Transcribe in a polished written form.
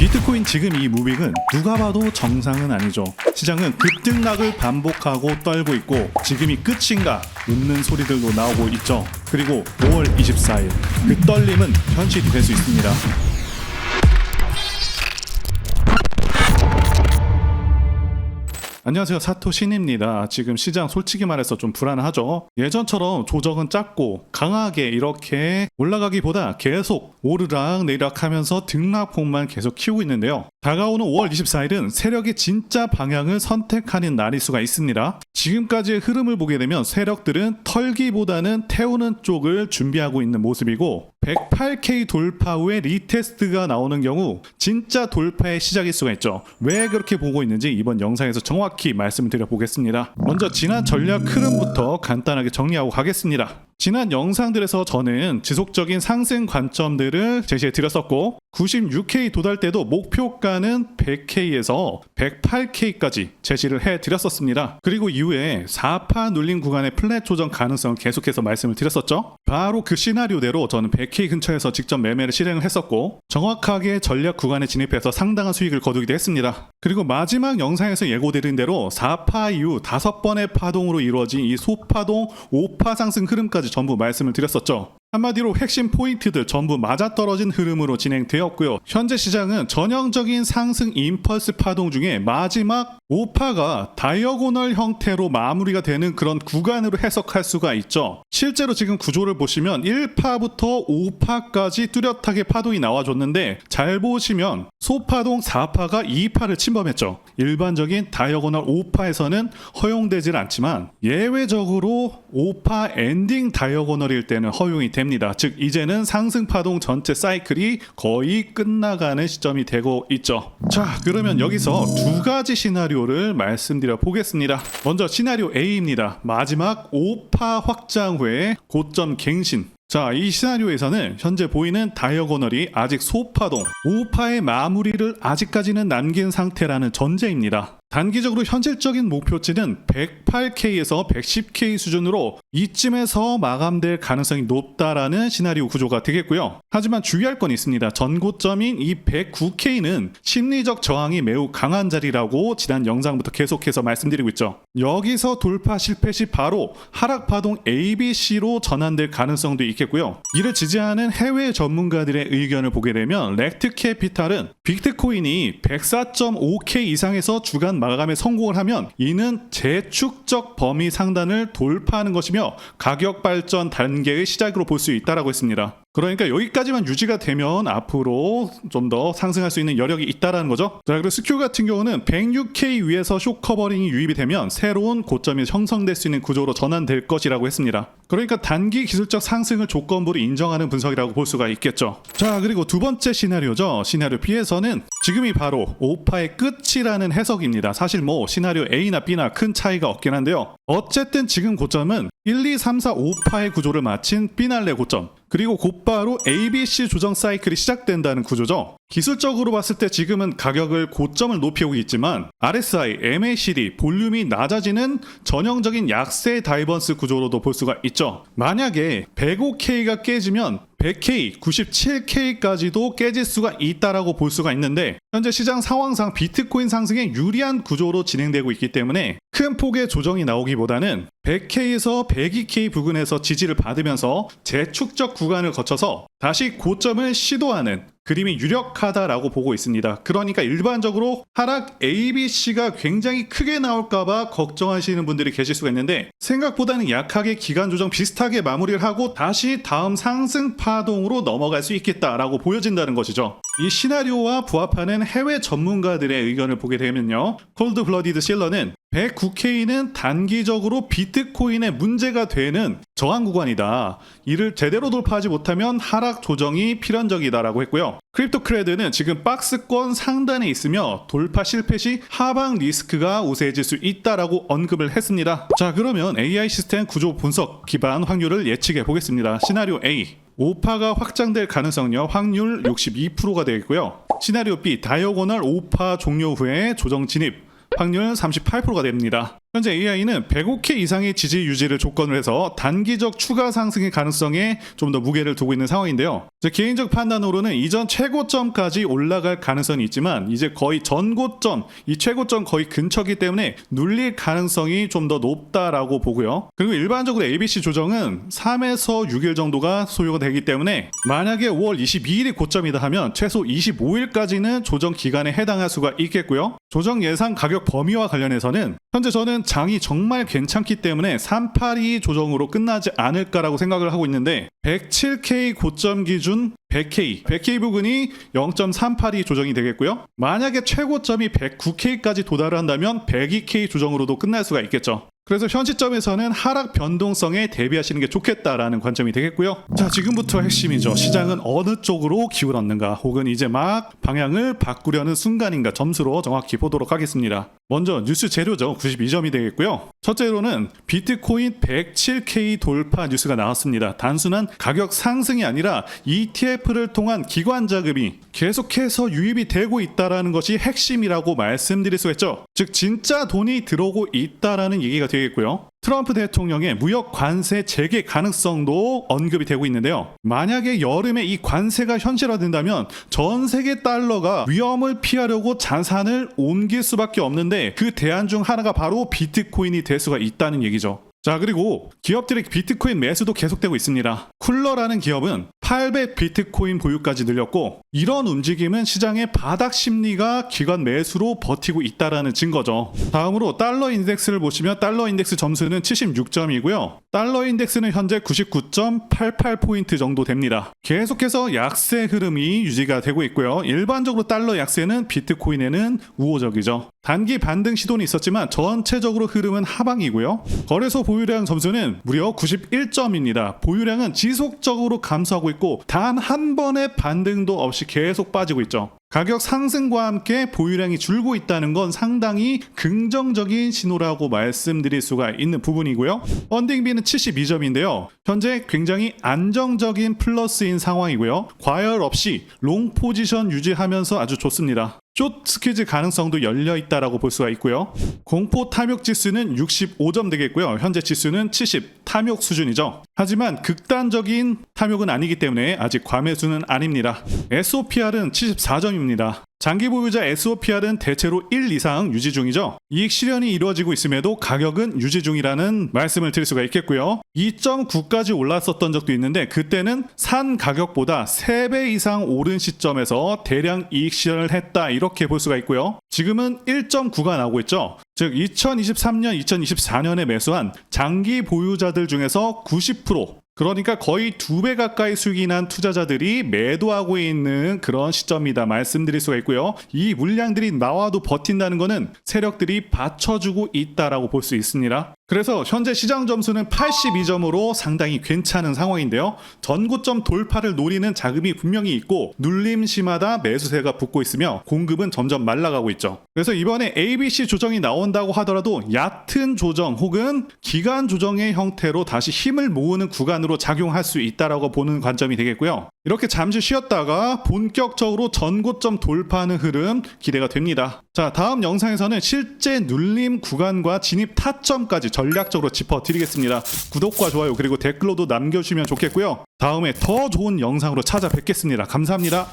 비트코인 지금 이 무빙은 누가 봐도 정상은 아니죠. 시장은 급등락을 반복하고 떨고 있고 지금이 끝인가 묻는 소리들도 나오고 있죠. 그리고 5월 24일 그 떨림은 현실이 될 수 있습니다. 안녕하세요, 사토신입니다. 지금 시장 솔직히 말해서 좀 불안하죠. 예전처럼 조정은 짧고 강하게 이렇게 올라가기보다 계속 오르락 내리락 하면서 등락폭만 계속 키우고 있는데요. 다가오는 5월 24일은 세력이 진짜 방향을 선택하는 날일 수가 있습니다. 지금까지의 흐름을 보게 되면 세력들은 털기보다는 태우는 쪽을 준비하고 있는 모습이고 108K 돌파 후에 리테스트가 나오는 경우 진짜 돌파의 시작일 수가 있죠. 왜 그렇게 보고 있는지 이번 영상에서 정확히 말씀을 드려보겠습니다. 먼저 지난 전략 흐름부터 간단하게 정리하고 가겠습니다. 지난 영상들에서 저는 지속적인 상승 관점들을 제시해 드렸었고 96K 도달 때도 목표가는 100K에서 108K까지 제시를 해 드렸었습니다. 그리고 이후에 4파 눌린 구간의 플랫 조정 가능성을 계속해서 말씀을 드렸었죠. 바로 그 시나리오대로 저는 100K 근처에서 직접 매매를 실행을 했었고 정확하게 전략 구간에 진입해서 상당한 수익을 거두기도 했습니다. 그리고 마지막 영상에서 예고드린 대로 4파 이후 5번의 파동으로 이루어진 이 소파동 5파 상승 흐름까지 전부 말씀을 드렸었죠. 한마디로 핵심 포인트들 전부 맞아떨어진 흐름으로 진행되었고요. 현재 시장은 전형적인 상승 임펄스 파동 중에 마지막 5파가 다이어고널 형태로 마무리가 되는 그런 구간으로 해석할 수가 있죠. 실제로 지금 구조를 보시면 1파부터 5파까지 뚜렷하게 파동이 나와줬는데 잘 보시면 소파동 4파가 2파를 침범했죠. 일반적인 다이어고널 5파에서는 허용되질 않지만 예외적으로 5파 엔딩 다이어고널일 때는 허용이 됩니다. 즉 이제는 상승 파동 전체 사이클이 거의 끝나가는 시점이 되고 있죠. 자, 그러면 여기서 두 가지 시나리오를 말씀드려 보겠습니다. 먼저 시나리오 A입니다. 마지막 5파 확장 후에 고점 갱신. 자, 이 시나리오에서는 현재 보이는 다이어고널이 아직 소파동 5파의 마무리를 아직까지는 남긴 상태라는 전제입니다. 단기적으로 현실적인 목표치는 108K에서 110K 수준으로 이쯤에서 마감될 가능성이 높다라는 시나리오 구조가 되겠고요. 하지만 주의할 건 있습니다. 전고점인 이 109K는 심리적 저항이 매우 강한 자리라고 지난 영상부터 계속해서 말씀드리고 있죠. 여기서 돌파 실패 시 바로 하락파동 ABC로 전환될 가능성도 있겠고요. 이를 지지하는 해외 전문가들의 의견을 보게 되면 렉트캐피탈은 비트코인이 104.5K 이상에서 주간 마감에 성공을 하면 이는 재축적 범위 상단을 돌파하는 것이며 가격 발전 단계의 시작으로 볼 수 있다고 했습니다. 그러니까 여기까지만 유지가 되면 앞으로 좀 더 상승할 수 있는 여력이 있다는 거죠. 자, 그리고 스큐 같은 경우는 106K 위에서 쇼 커버링이 유입이 되면 새로운 고점이 형성될 수 있는 구조로 전환될 것이라고 했습니다. 그러니까 단기 기술적 상승을 조건부로 인정하는 분석이라고 볼 수가 있겠죠. 자, 그리고 두 번째 시나리오죠. 시나리오 B에서는 지금이 바로 5파의 끝이라는 해석입니다. 사실 뭐 시나리오 A나 B나 큰 차이가 없긴 한데요. 어쨌든 지금 고점은 1, 2, 3, 4, 5파의 구조를 마친 피날레 고점, 그리고 곧바로 ABC 조정 사이클이 시작된다는 구조죠. 기술적으로 봤을 때 지금은 가격을 고점을 높이고 있지만 RSI, MACD, 볼륨이 낮아지는 전형적인 약세 다이버스 구조로도 볼 수가 있죠. 만약에 105K가 깨지면 100K, 97K까지도 깨질 수가 있다라고 볼 수가 있는데 현재 시장 상황상 비트코인 상승에 유리한 구조로 진행되고 있기 때문에 큰 폭의 조정이 나오기보다는 100K에서 102K 부근에서 지지를 받으면서 재축적 구간을 거쳐서 다시 고점을 시도하는 그림이 유력하다라고 보고 있습니다. 그러니까 일반적으로 하락 ABC가 굉장히 크게 나올까봐 걱정하시는 분들이 계실 수가 있는데 생각보다는 약하게 기간 조정 비슷하게 마무리를 하고 다시 다음 상승 파동으로 넘어갈 수 있겠다라고 보여진다는 것이죠. 이 시나리오와 부합하는 해외 전문가들의 의견을 보게 되면요. 콜드 블러디드 실러는 109K는 단기적으로 비트코인의 문제가 되는 저항 구간이다. 이를 제대로 돌파하지 못하면 하락 조정이 필연적이다라고 했고요. 크립토크레드는 지금 박스권 상단에 있으며 돌파 실패 시 하방 리스크가 우세해질 수 있다라고 언급을 했습니다. 자, 그러면 AI 시스템 구조 분석 기반 확률을 예측해 보겠습니다. 시나리오 A 5파가 확장될 가능성은요 확률 62%가 되겠고요. 시나리오 B 다이어고널 5파 종료 후에 조정 진입 확률 38%가 됩니다. 현재 AI는 105K 이상의 지지 유지를 조건으로 해서 단기적 추가 상승의 가능성에 좀 더 무게를 두고 있는 상황인데요. 제 개인적 판단으로는 이전 최고점까지 올라갈 가능성이 있지만 이제 거의 전고점, 이 최고점 거의 근처이기 때문에 눌릴 가능성이 좀 더 높다라고 보고요. 그리고 일반적으로 ABC 조정은 3에서 6일 정도가 소요가 되기 때문에 만약에 5월 22일이 고점이다 하면 최소 25일까지는 조정 기간에 해당할 수가 있겠고요. 조정 예상 가격 범위와 관련해서는 현재 저는 장이 정말 괜찮기 때문에 382 조정으로 끝나지 않을까라고 생각을 하고 있는데 107K 고점 기준 100K 부근이 0.382 조정이 되겠고요. 만약에 최고점이 109K까지 도달을 한다면 102K 조정으로도 끝날 수가 있겠죠. 그래서 현 시점에서는 하락 변동성에 대비하시는 게 좋겠다라는 관점이 되겠고요. 자, 지금부터 핵심이죠. 시장은 어느 쪽으로 기울었는가, 혹은 이제 막 방향을 바꾸려는 순간인가, 점수로 정확히 보도록 하겠습니다. 먼저 뉴스 재료죠. 92점이 되겠고요. 첫째로는 비트코인 107K 돌파 뉴스가 나왔습니다. 단순한 가격 상승이 아니라 ETF를 통한 기관 자금이 계속해서 유입이 되고 있다는 것이 핵심이라고 말씀드릴 수 있죠. 즉 진짜 돈이 들어오고 있다라는 얘기가 되겠고요. 트럼프 대통령의 무역 관세 재개 가능성도 언급이 되고 있는데요. 만약에 여름에 이 관세가 현실화된다면 전 세계 달러가 위험을 피하려고 자산을 옮길 수밖에 없는데 그 대안 중 하나가 바로 비트코인이 될 수가 있다는 얘기죠. 자, 그리고 기업들의 비트코인 매수도 계속되고 있습니다. 쿨러라는 기업은 800 비트코인 보유까지 늘렸고, 이런 움직임은 시장의 바닥 심리가 기관 매수로 버티고 있다라는 증거죠. 다음으로 달러 인덱스를 보시면 달러 인덱스 점수는 76점이고요. 달러 인덱스는 현재 99.88포인트 정도 됩니다. 계속해서 약세 흐름이 유지가 되고 있고요. 일반적으로 달러 약세는 비트코인에는 우호적이죠. 단기 반등 시도는 있었지만 전체적으로 흐름은 하방이고요. 거래소 보유량 점수는 무려 91점입니다. 보유량은 지속적으로 감소하고 있고 단 한 번의 반등도 없이 계속 빠지고 있죠. 가격 상승과 함께 보유량이 줄고 있다는 건 상당히 긍정적인 신호라고 말씀드릴 수가 있는 부분이고요. 펀딩비는 72점인데요. 현재 굉장히 안정적인 플러스인 상황이고요. 과열 없이 롱 포지션 유지하면서 아주 좋습니다. 숏 스퀴즈 가능성도 열려 있다라고 볼 수가 있고요. 공포 탐욕 지수는 65점 되겠고요. 현재 지수는 70 탐욕 수준이죠. 하지만 극단적인 탐욕은 아니기 때문에 아직 과매수는 아닙니다. SOPR은 74점입니다. 장기 보유자 SOPR은 대체로 1 이상 유지 중이죠. 이익 실현이 이루어지고 있음에도 가격은 유지 중이라는 말씀을 드릴 수가 있겠고요. 2.9까지 올랐었던 적도 있는데 그때는 산 가격보다 3배 이상 오른 시점에서 대량 이익 실현을 했다, 이렇게 볼 수가 있고요. 지금은 1.9가 나오고 있죠. 즉 2023년, 2024년에 매수한 장기 보유자들 중에서 90%, 그러니까 거의 2배 가까이 수익이 난 투자자들이 매도하고 있는 그런 시점이다 말씀드릴 수가 있고요. 이 물량들이 나와도 버틴다는 것은 세력들이 받쳐주고 있다라고 볼 수 있습니다. 그래서 현재 시장 점수는 82점으로 상당히 괜찮은 상황인데요. 전고점 돌파를 노리는 자금이 분명히 있고 눌림시마다 매수세가 붙고 있으며 공급은 점점 말라가고 있죠. 그래서 이번에 ABC 조정이 나온다고 하더라도 얕은 조정 혹은 기간 조정의 형태로 다시 힘을 모으는 구간으로 작용할 수 있다라고 보는 관점이 되겠고요. 이렇게 잠시 쉬었다가 본격적으로 전고점 돌파하는 흐름 기대가 됩니다. 자, 다음 영상에서는 실제 눌림 구간과 진입 타점까지 전략적으로 짚어드리겠습니다. 구독과 좋아요 그리고 댓글로도 남겨주시면 좋겠고요. 다음에 더 좋은 영상으로 찾아뵙겠습니다. 감사합니다.